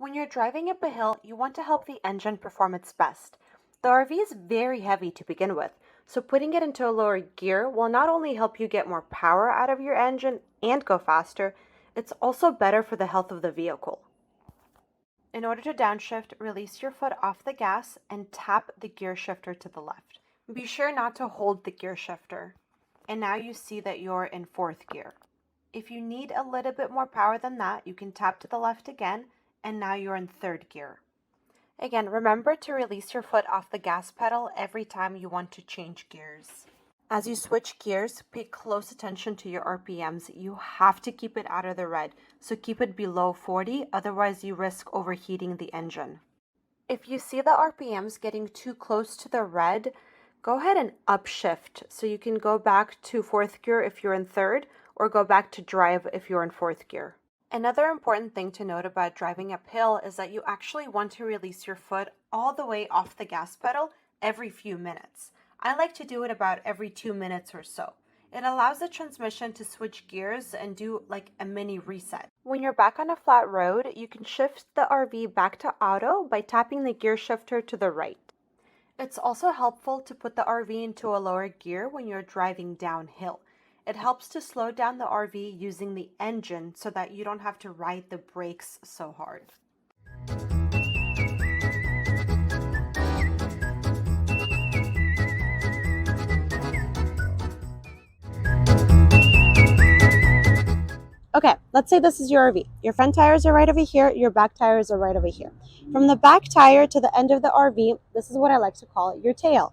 When you're driving up a hill, you want to help the engine perform its best. The RV is very heavy to begin with, so putting it into a lower gear will not only help you get more power out of your engine and go faster, it's also better for the health of the vehicle. In order to downshift, release your foot off the gas and tap the gear shifter to the left. Be sure not to hold the gear shifter. And now you see that you're in fourth gear. If you need a little bit more power than that, you can tap to the left again, and now you're in third gear. Again, remember to release your foot off the gas pedal every time you want to change gears. As you switch gears, pay close attention to your RPMs. You have to keep it out of the red, so keep it below 40, otherwise you risk overheating the engine. If you see the RPMs getting too close to the red, go ahead and upshift so you can go back to fourth gear if you're in third, or go back to drive if you're in fourth gear. Another important thing to note about driving uphill is that you actually want to release your foot all the way off the gas pedal every few minutes. I like to do it about every 2 minutes or so. It allows the transmission to switch gears and do like a mini reset. When you're back on a flat road, you can shift the RV back to auto by tapping the gear shifter to the right. It's also helpful to put the RV into a lower gear when you're driving downhill. It helps to slow down the RV using the engine so that you don't have to ride the brakes so hard. Okay, let's say this is your RV. Your front tires are right over here, your back tires are right over here. From the back tire to the end of the RV, this is what I like to call it, your tail.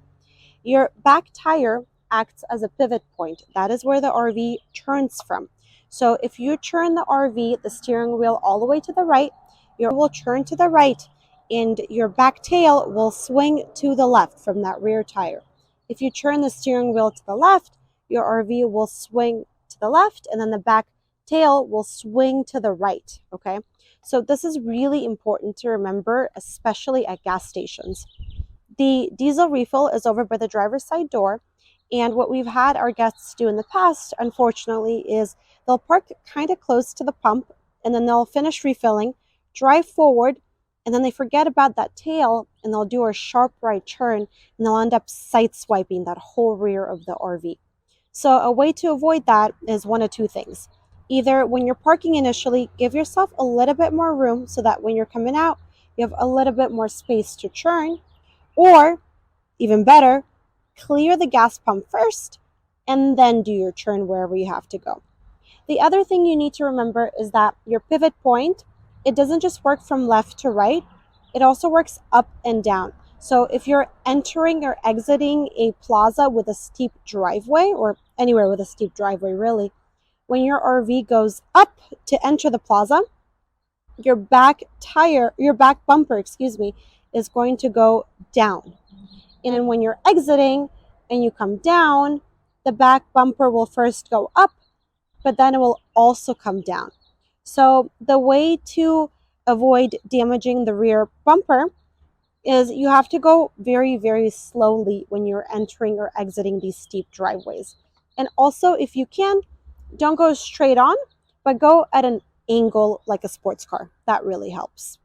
Your back tire acts as a pivot point. That is where the RV turns from. So if you turn the RV, the steering wheel all the way to the right, your will turn to the right and your back tail will swing to the left from that rear tire. If you turn the steering wheel to the left, your RV will swing to the left and then the back tail will swing to the right, okay? So this is really important to remember, especially at gas stations. The diesel refill is over by the driver's side door, and what we've had our guests do in the past, unfortunately, is they'll park kind of close to the pump and then they'll finish refilling, drive forward, and then they forget about that tail and they'll do a sharp right turn and they'll end up sideswiping that whole rear of the RV. So a way to avoid that is one of two things. Either when you're parking initially, give yourself a little bit more room so that when you're coming out, you have a little bit more space to turn, or even better, clear the gas pump first and then do your turn wherever you have to go. The other thing you need to remember is that your pivot point, it doesn't just work from left to right, it also works up and down. So if you're entering or exiting a plaza with a steep driveway, or anywhere with a steep driveway really, when your RV goes up to enter the plaza, your back bumper, is going to go down. And then when you're exiting and you come down, the back bumper will first go up, but then it will also come down. So the way to avoid damaging the rear bumper is you have to go very, very slowly when you're entering or exiting these steep driveways. And also, if you can, don't go straight on, but go at an angle like a sports car. That really helps.